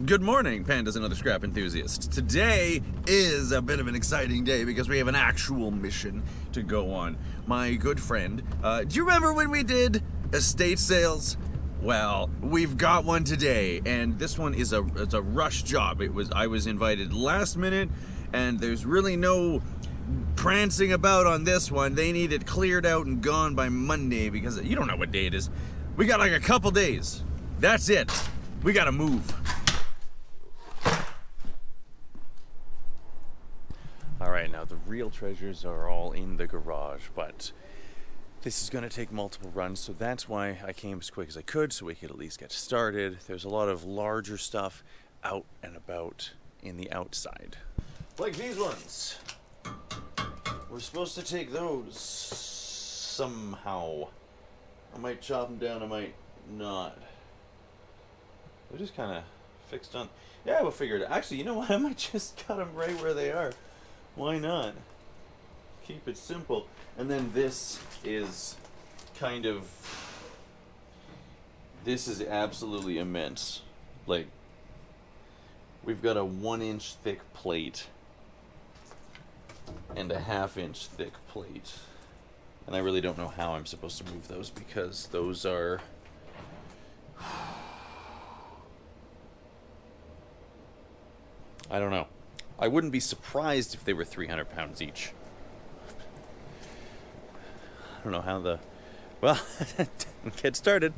Good morning, pandas and other scrap enthusiasts. Today is a bit of an exciting day because we have an actual mission to go on. My good friend, do you remember when we did estate sales? Well, we've got one today, and this one is a rush job. I was invited last minute, and there's really no prancing about on this one. They need it cleared out and gone by Monday because you don't know what day it is. We got like a couple days. That's it. We gotta move. Alright, now the real treasures are all in the garage, but this is going to take multiple runs, so that's why I came as quick as I could, so we could at least get started. There's a lot of larger stuff out and about in the outside. Like these ones. We're supposed to take those somehow. I might chop them down, I might not. They're just kind of fixed on. Yeah, we'll figure it out. Actually, you know what? I might just cut them right where they are. Why not? Keep it simple. And then this is kind of... This is absolutely immense. Like, we've got a 1-inch thick plate and a 1/2-inch thick plate. And I really don't know how I'm supposed to move those because those are... I don't know. I wouldn't be surprised if they were 300 pounds each. I don't know how the... Well, get started.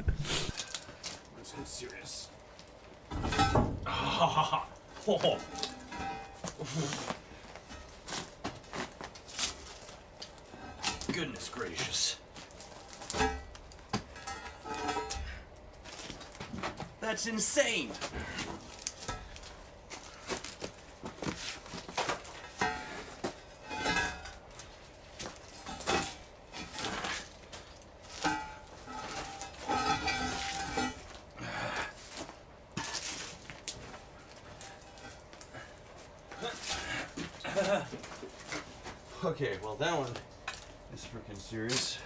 Let's get serious. Oh. Goodness gracious. That's insane! Okay, well that one is freaking serious.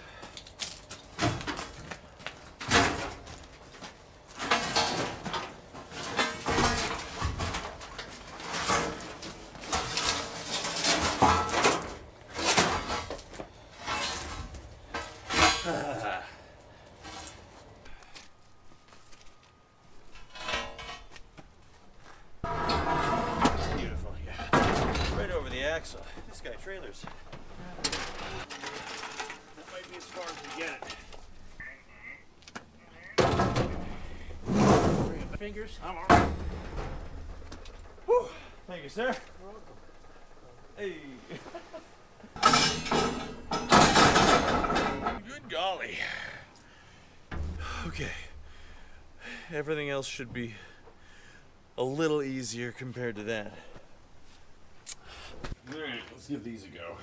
Beautiful, yeah. Right over the axle. This guy trailers. That might be as far as we get it. Fingers. I'm all right. Whew. Thank you, sir. Hey. Good golly. Okay. Everything else should be a little easier compared to that. Alright, let's give these a go.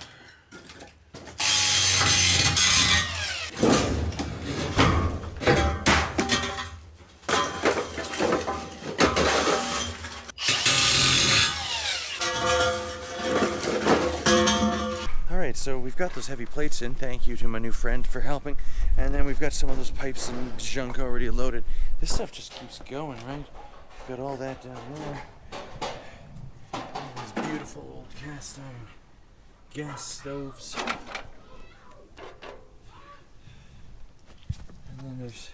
Alright, so we've got those heavy plates in. Thank you to my new friend for helping. And then we've got some of those pipes and junk already loaded. This stuff just keeps going, right? We've got all that down there. These beautiful old cast iron gas stoves. And then there's...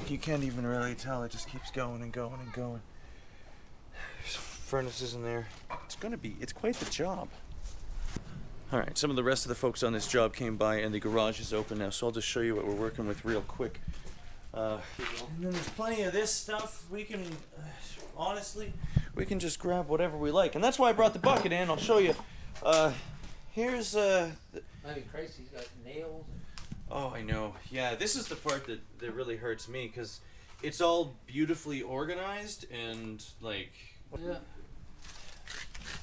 You can't even really tell, it just keeps going and going and going. There's furnaces in there. It's quite the job. Alright, some of the rest of the folks on this job came by and the garage is open now, so I'll just show you what we're working with real quick. And then there's plenty of this stuff. We can, honestly, we can just grab whatever we like. And that's why I brought the bucket in. I'll show you. Here's, I mean, Christ, he's got nails. Oh, I know. Yeah, this is the part that really hurts me, because it's all beautifully organized and, like... Yeah.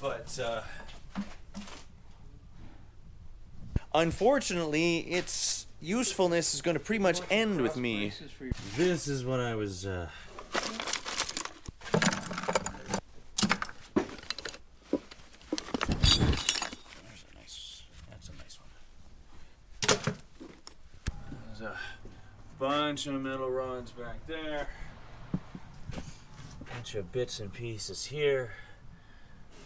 But, unfortunately, its usefulness is going to pretty much end with me. This is what I was, There's that's a nice one. There's a bunch of metal rods back there. Bunch of bits and pieces here.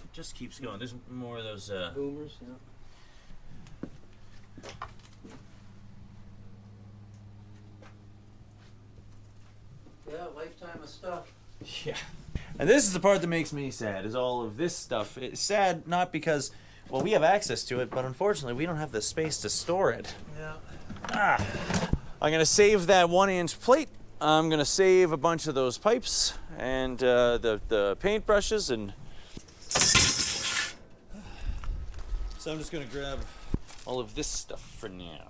It just keeps going. There's more of those Boomers, you know. Yeah, lifetime of stuff. Yeah. And this is the part that makes me sad, is all of this stuff. It's sad not because, well, we have access to it, but unfortunately we don't have the space to store it. Yeah. I'm going to save that 1-inch plate. I'm going to save a bunch of those pipes and the paint brushes. And so I'm just going to grab all of this stuff for now.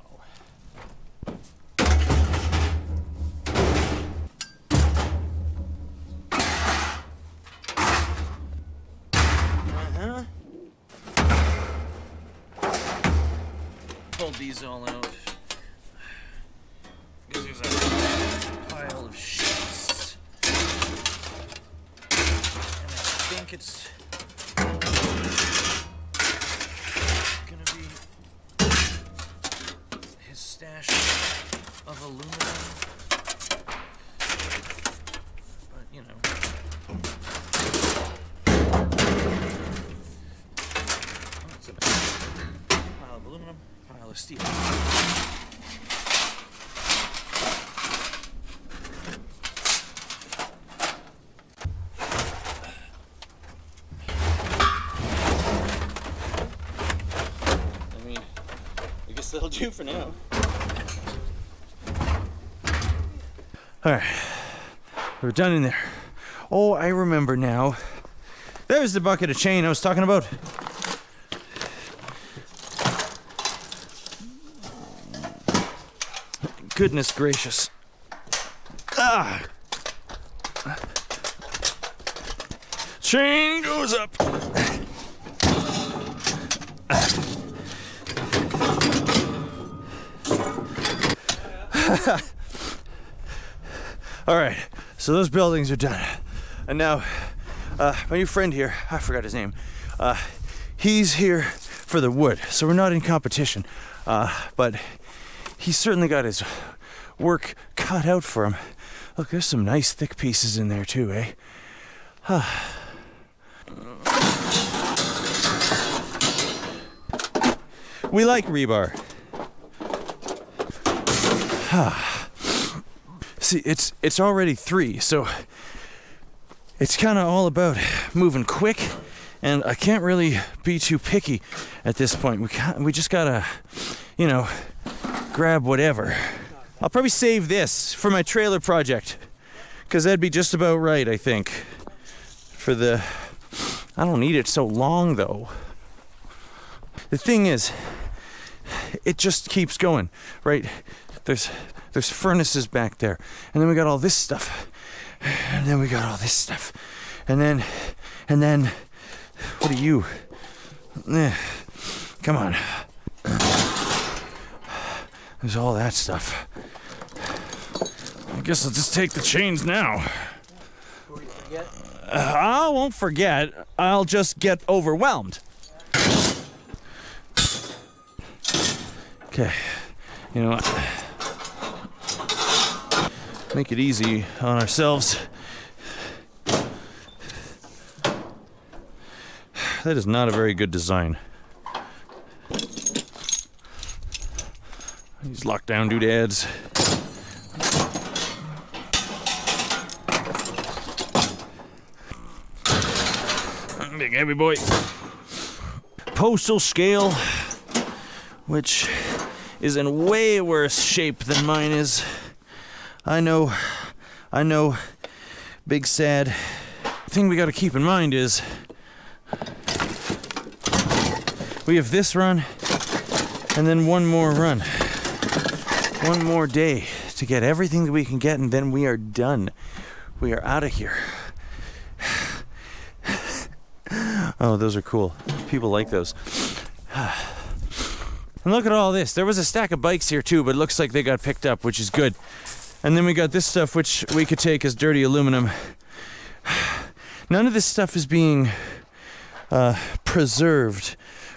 Pulled these all out. Because there's a pile of sheets. And I think it's gonna be his stash of aluminum. But you know. It's a pile of aluminum, pile of steel. That'll do for now. Alright, we're done in there. Oh, I remember now. There's the bucket of chain I was talking about. Goodness gracious. Ah! Chain goes up. All right, so those buildings are done, and now my new friend here, I forgot his name, he's here for the wood, so we're not in competition, but he's certainly got his work cut out for him. Look, there's some nice thick pieces in there too, eh? We like rebar. See, it's already 3, so it's kind of all about moving quick, and I can't really be too picky at this point. We just gotta, you know, grab whatever. I'll probably save this for my trailer project, because that'd be just about right, I think. For the, I don't need it so long though. The thing is, it just keeps going, right? There's furnaces back there, and then we got all this stuff, and then we got all this stuff, and then, what are you? Come on. There's all that stuff. I guess I'll just take the chains now. Before you forget. I won't forget. I'll just get overwhelmed. Okay. You know what? Make it easy on ourselves. That is not a very good design. These lockdown doodads. Big heavy boy. Postal scale, which is in way worse shape than mine is. I know, big sad. The thing we gotta keep in mind is we have this run and then one more run. One more day to get everything that we can get, and then we are done. We are out of here. Oh, those are cool. People like those. And look at all this. There was a stack of bikes here too, but it looks like they got picked up, which is good. And then we got this stuff, which we could take as dirty aluminum. None of this stuff is being preserved,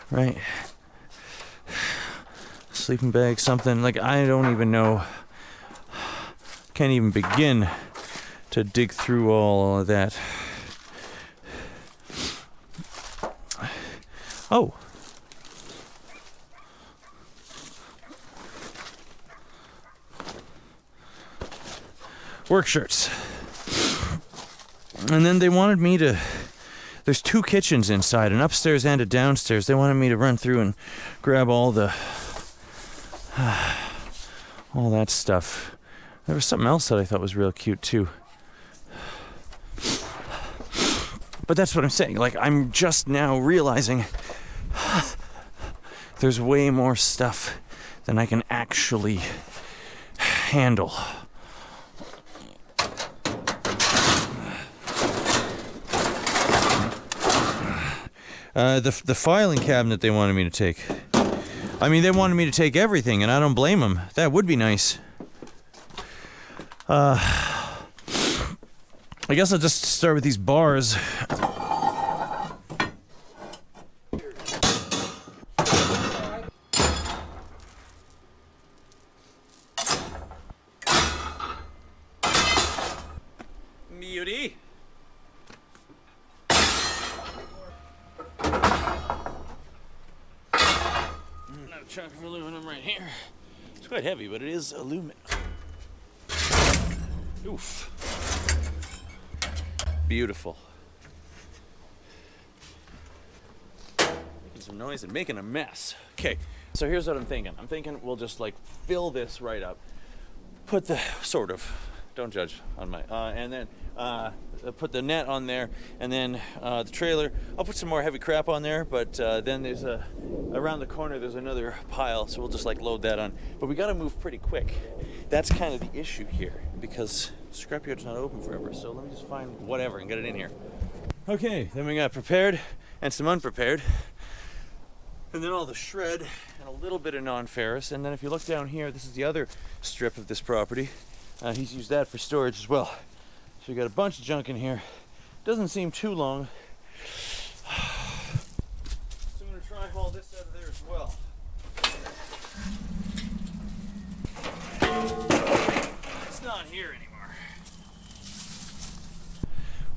right? Sleeping bag, something. Like, I don't even know. Can't even begin to dig through all of that. Oh. Work shirts. And then they wanted me to, there's 2 kitchens inside, an upstairs and a downstairs. They wanted me to run through and grab all the all that stuff. There was something else that I thought was real cute too. But that's what I'm saying. Like, I'm just now realizing there's way more stuff than I can actually handle. The filing cabinet they wanted me to take. I mean, they wanted me to take everything, and I don't blame them. That would be nice. I guess I'll just start with these bars. Beauty. Another chunk of aluminum right here. It's quite heavy, but it is aluminum. Oof. Beautiful. Making some noise and making a mess. Okay, so here's what I'm thinking. I'm thinking we'll just like fill this right up. Put the, sort of, don't judge on my, and then put the net on there, and then the trailer. I'll put some more heavy crap on there, but then there's around the corner there's another pile, so we'll just like load that on. But we gotta move pretty quick. That's kind of the issue here, because scrapyard's not open forever, so let me just find whatever and get it in here. Okay, then we got prepared and some unprepared, and then all the shred and a little bit of non-ferrous. And then if you look down here, this is the other strip of this property. He's used that for storage as well. So we got a bunch of junk in here. Doesn't seem too long. So I'm gonna try and haul this out of there as well. It's not here anymore.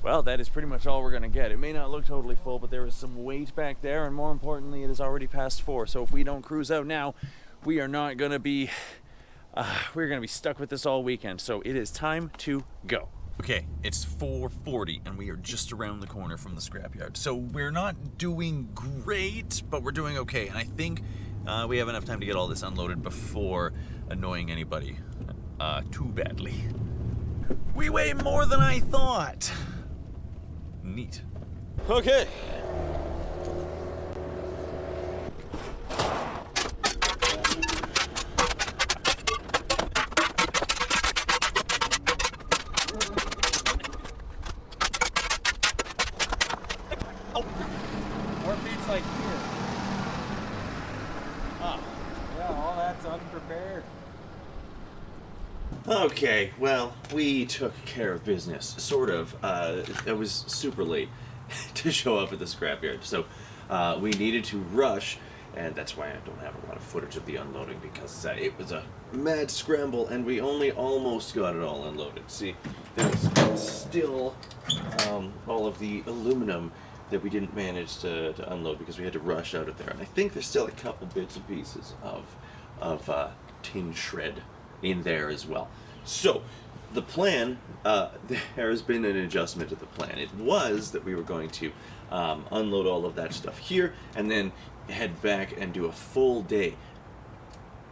Well, that is pretty much all we're gonna get. It may not look totally full, but there is some weight back there, and more importantly, it is already past 4. So if we don't cruise out now, we are not gonna be we're gonna be stuck with this all weekend. So it is time to go. Okay, it's 4:40 and we are just around the corner from the scrapyard. So we're not doing great, but we're doing okay. And I think we have enough time to get all this unloaded before annoying anybody too badly. We weigh more than I thought. Neat. Okay. More feet's like here. Ah, Yeah, all that's unprepared. Okay, well, we took care of business, sort of. It was super late to show up at the scrapyard, so we needed to rush, and that's why I don't have a lot of footage of the unloading, because it was a mad scramble, and we only almost got it all unloaded. See, there's still all of the aluminum that we didn't manage to unload because we had to rush out of there, and I think there's still a couple bits and pieces of tin shred in there as well. So the plan, there has been an adjustment to the plan. It was that we were going to unload all of that stuff here and then head back and do a full day.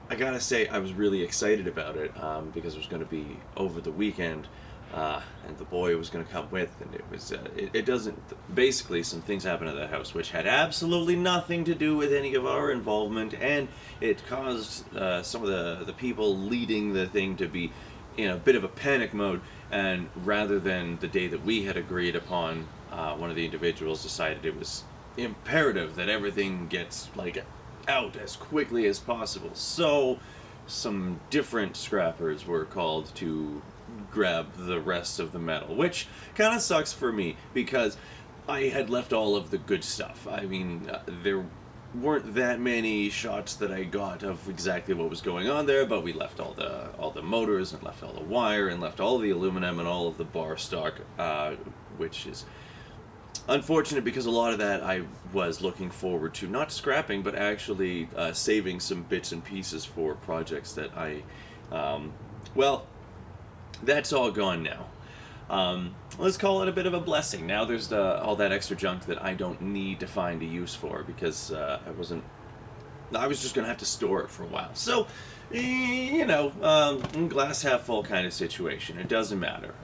I gotta say, I was really excited about it because it was going to be over the weekend, and the boy was going to come with, and it was it doesn't, basically some things happened at that house which had absolutely nothing to do with any of our involvement, and it caused some of the people leading the thing to be in a bit of a panic mode, and rather than the day that we had agreed upon, one of the individuals decided it was imperative that everything gets like out as quickly as possible. So some different scrappers were called to grab the rest of the metal, which kind of sucks for me because I had left all of the good stuff. I mean, there weren't that many shots that I got of exactly what was going on there, but we left all the motors and left all the wire and left all the aluminum and all of the bar stock, which is unfortunate because a lot of that I was looking forward to not scrapping, but actually saving some bits and pieces for projects that I, well, that's all gone now. Let's call it a bit of a blessing. Now there's all that extra junk that I don't need to find a use for because I was just gonna have to store it for a while. So, you know, glass half full kind of situation. It doesn't matter.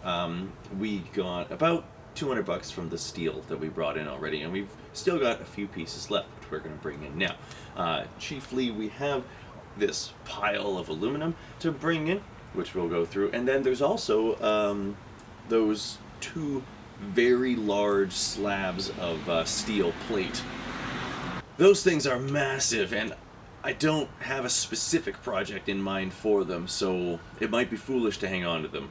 We got about $200 from the steel that we brought in already, and we've still got a few pieces left, which we're gonna bring in now. Chiefly, we have this pile of aluminum to bring in, which we'll go through, and then there's also those two very large slabs of steel plate. Those things are massive, and I don't have a specific project in mind for them, so it might be foolish to hang on to them.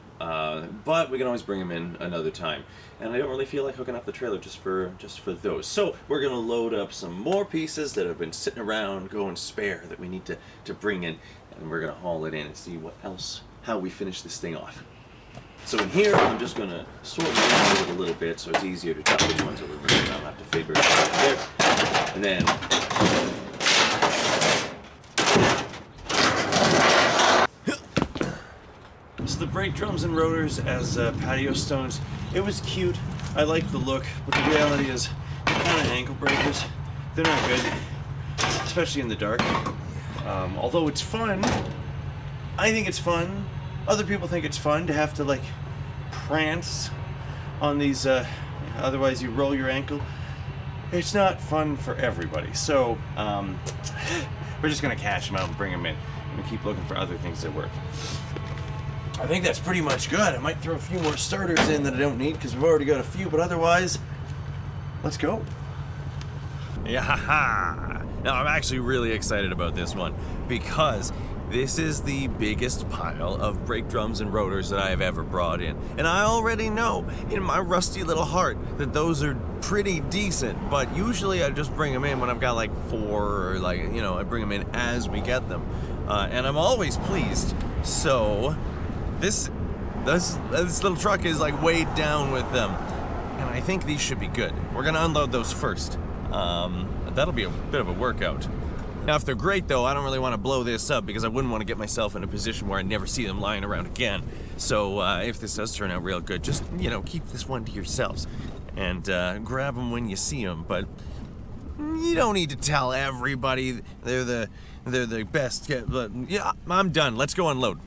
But we can always bring them in another time, and I don't really feel like hooking up the trailer just for those. So we're gonna load up some more pieces that have been sitting around going spare that we need to bring in, and we're gonna haul it in and see how we finish this thing off. So in here, I'm just going to sort them out a little bit so it's easier to tell which ones are removed. I don't have to figure it out there. And then so the brake drums and rotors as patio stones, it was cute. I like the look, but the reality is they're kind of ankle breakers. They're not good, especially in the dark. Although it's fun, I think it's fun. Other people think it's fun to have to like prance on these, otherwise you roll your ankle. It's not fun for everybody. So we're just gonna cash them out and bring them in and keep looking for other things that work. I think that's pretty much good. I might throw a few more starters in that I don't need because we've already got a few, but otherwise, let's go. Yeah, now I'm actually really excited about this one because this is the biggest pile of brake drums and rotors that I have ever brought in. And I already know in my rusty little heart that those are pretty decent, but usually I just bring them in when I've got like 4 or like, you know, I bring them in as we get them. And I'm always pleased. So this little truck is like weighed down with them. And I think these should be good. We're gonna unload those first. That'll be a bit of a workout. Now, if they're great, though, I don't really want to blow this up because I wouldn't want to get myself in a position where I never see them lying around again. So if this does turn out real good, just, you know, keep this one to yourselves and grab them when you see them. But you don't need to tell everybody they're the best. But yeah, I'm done. Let's go unload.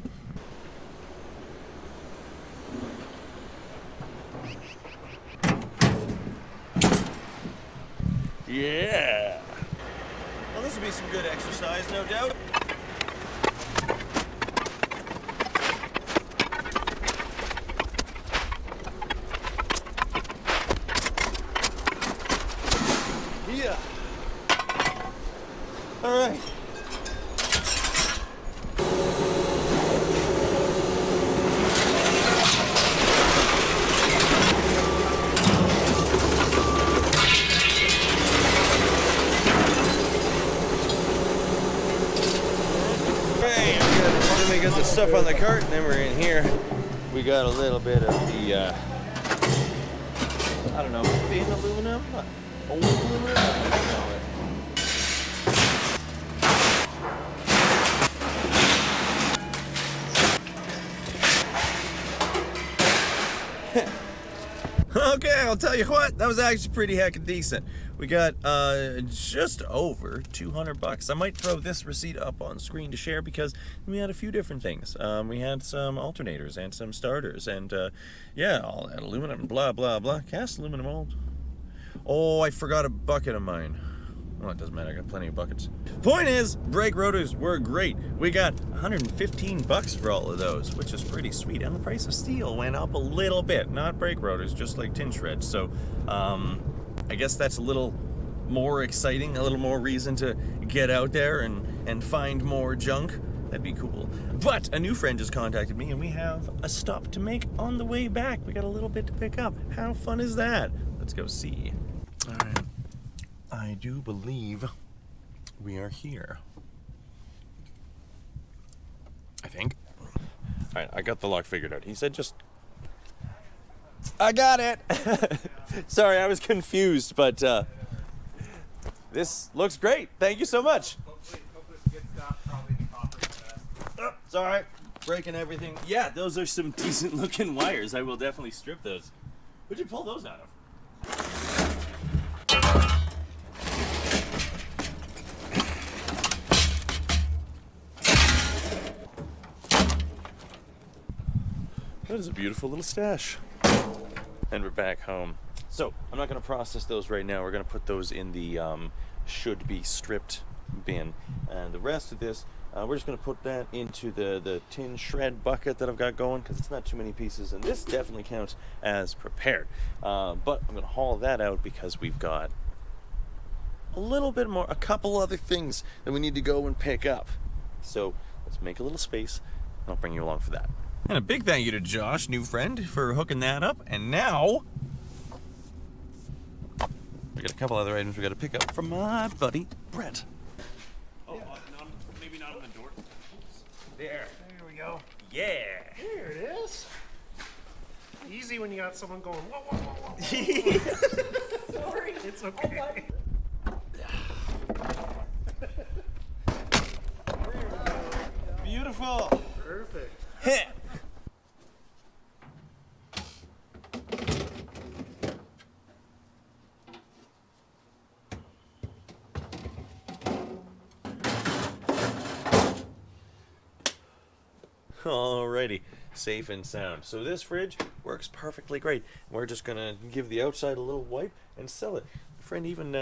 Yeah. Well, this will be some good exercise, no doubt. Yeah. All right. Get the stuff on the cart, and then we're in here. We got a little bit of the, I don't know, thin aluminum? Old aluminum? I don't know it. Okay, I'll tell you what, that was actually pretty heckin' decent. We got just over $200. I might throw this receipt up on screen to share because we had a few different things. We had some alternators and some starters and yeah, all that aluminum, blah, blah, blah. Cast aluminum mold. Oh, I forgot a bucket of mine. Well, it doesn't matter, I got plenty of buckets. Point is, brake rotors were great. We got $115 for all of those, which is pretty sweet. And the price of steel went up a little bit. Not brake rotors, just like tin shreds. So, I guess that's a little more exciting, a little more reason to get out there and find more junk. That'd be cool. But a new friend just contacted me and we have a stop to make on the way back. We got a little bit to pick up. How fun is that? Let's go see. All right. I do believe we are here. I think. Alright, I got the lock figured out. He said just... I got it! Sorry, I was confused, but this looks great. Thank you so much. Hopefully it's good stuff. Probably the copper for that. It's alright. Breaking everything. Yeah, those are some decent looking wires. I will definitely strip those. Where'd you pull those out of? That is a beautiful little stash. And we're back home. So, I'm not going to process those right now. We're going to put those in the should be stripped bin. And the rest of this, we're just going to put that into the tin shred bucket that I've got going, because it's not too many pieces. And this definitely counts as prepared. But I'm going to haul that out because we've got a little bit more, a couple other things that we need to go and pick up. So, let's make a little space, and I'll bring you along for that. And a big thank you to Josh, new friend, for hooking that up. And now, we got a couple other items we got to pick up from my buddy, Brett. Oh, maybe not on the door. There. There we go. Yeah. There it is. Easy when you got someone going, whoa, whoa, whoa, whoa. Sorry. It's okay. Beautiful. Perfect. Hit. Alrighty, safe and sound. So this fridge works perfectly great. We're just gonna give the outside a little wipe and sell it. My friend even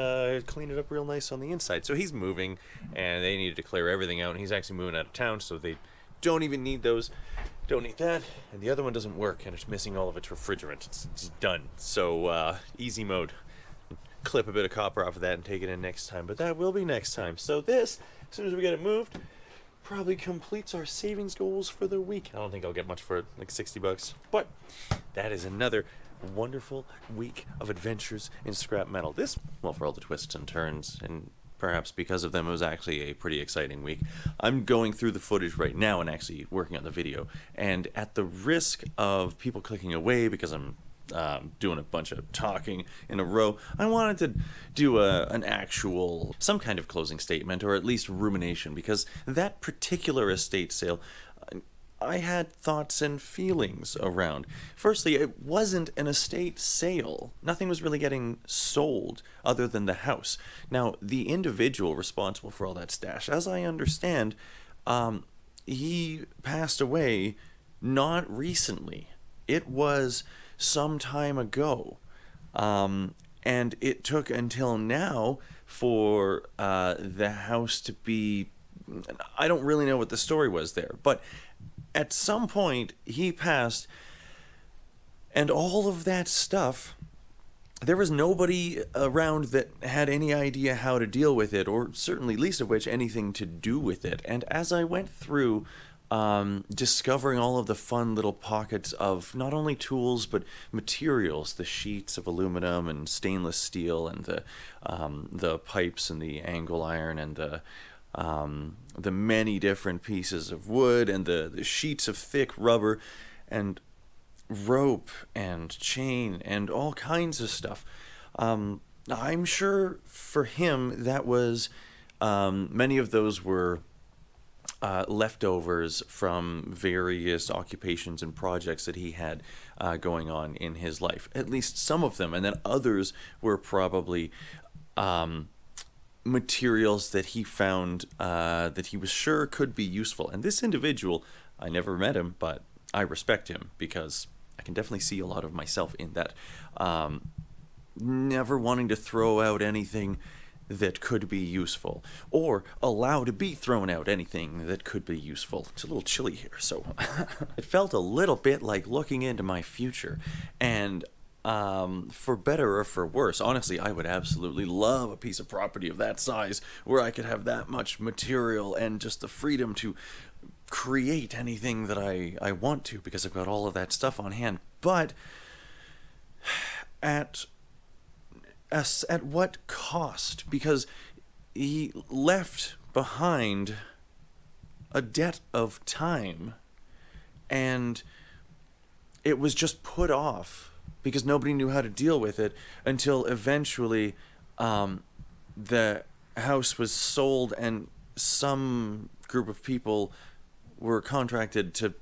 cleaned it up real nice on the inside. So he's moving, and they needed to clear everything out, and he's actually moving out of town, so they don't even need those. Don't need that, and the other one doesn't work, and it's missing all of its refrigerant. It's done. So easy mode. Clip a bit of copper off of that and take it in next time, but that will be next time. So this, as soon as we get it moved, probably completes our savings goals for the week. I don't think I'll get much for it, like 60 bucks. But that is another wonderful week of adventures in scrap metal. This, well, for all the twists and turns, and perhaps because of them, it was actually a pretty exciting week. I'm going through the footage right now and actually working on the video. And at the risk of people clicking away because I'm doing a bunch of talking in a row, I wanted to do an actual, some kind of closing statement, or at least rumination, because that particular estate sale, I had thoughts and feelings around. Firstly, it wasn't an estate sale. Nothing was really getting sold other than the house. Now, the individual responsible for all that stash, as I understand, he passed away not recently. It was some time ago, and it took until now for the house to be, I don't really know what the story was there, but at some point he passed, and all of that stuff, there was nobody around that had any idea how to deal with it, or certainly least of which anything to do with it. And as I went through discovering all of the fun little pockets of not only tools but materials, the sheets of aluminum and stainless steel, and the pipes and the angle iron, and the many different pieces of wood, and the sheets of thick rubber and rope and chain and all kinds of stuff. I'm sure for him that was many of those were leftovers from various occupations and projects that he had going on in his life. At least some of them. And then others were probably materials that he found that he was sure could be useful. And this individual, I never met him, but I respect him because I can definitely see a lot of myself in that. Never wanting to throw out anything that could be useful, or allow to be thrown out anything that could be useful. It's a little chilly here, so it felt a little bit like looking into my future. And for better or for worse, honestly, I would absolutely love a piece of property of that size where I could have that much material and just the freedom to create anything that I want to, because I've got all of that stuff on hand. But at what cost? Because he left behind a debt of time, and it was just put off because nobody knew how to deal with it until eventually the house was sold and some group of people were contracted to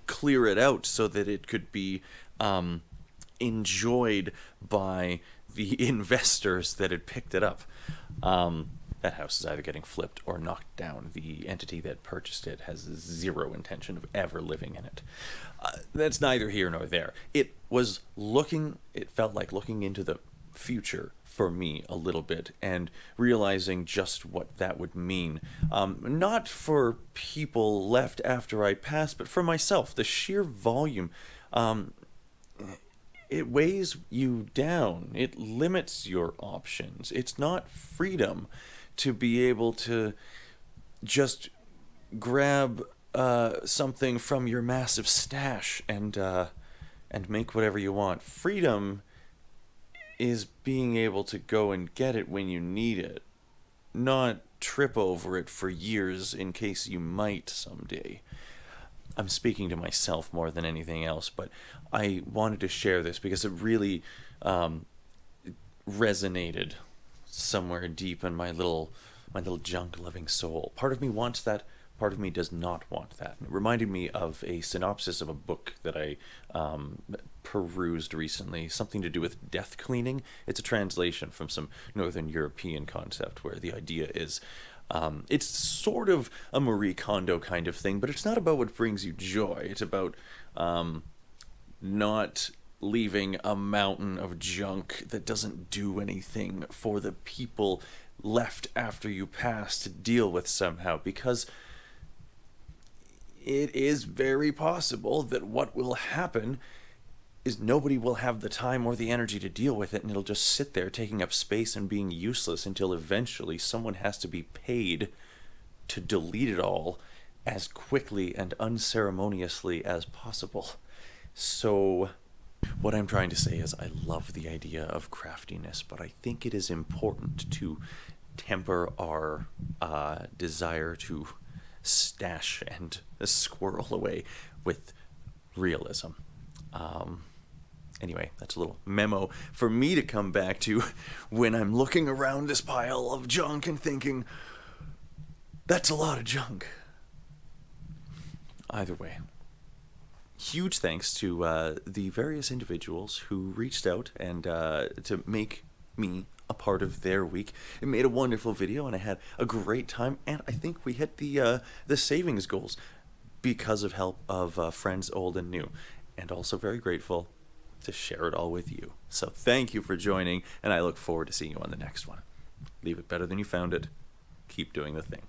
clear it out so that it could be enjoyed by the investors that had picked it up. That house is either getting flipped or knocked down. The entity that purchased it has zero intention of ever living in it. That's neither here nor there. It felt like looking into the future for me a little bit and realizing just what that would mean. Not for people left after I passed, but for myself. The sheer volume, it weighs you down. It limits your options. It's not freedom to be able to just grab something from your massive stash and make whatever you want. Freedom is being able to go and get it when you need it, not trip over it for years in case you might someday. I'm speaking to myself more than anything else, but I wanted to share this because it really resonated somewhere deep in my little junk-loving soul. Part of me wants that, part of me does not want that. It reminded me of a synopsis of a book that I perused recently, something to do with death cleaning. It's a translation from some Northern European concept where the idea is it's sort of a Marie Kondo kind of thing, but it's not about what brings you joy. It's about not leaving a mountain of junk that doesn't do anything for the people left after you pass to deal with somehow, because it is very possible that what will happen is nobody will have the time or the energy to deal with it, and it'll just sit there taking up space and being useless until eventually someone has to be paid to delete it all as quickly and unceremoniously as possible. So what I'm trying to say is I love the idea of craftiness, but I think it is important to temper our desire to stash and squirrel away with realism. Anyway, that's a little memo for me to come back to when I'm looking around this pile of junk and thinking, that's a lot of junk. Either way, huge thanks to the various individuals who reached out and to make me a part of their week. It made a wonderful video and I had a great time, and I think we hit the savings goals because of help of friends old and new, and also very grateful to share it all with you. So thank you for joining, and I look forward to seeing you on the next one. Leave it better than you found it. Keep doing the thing.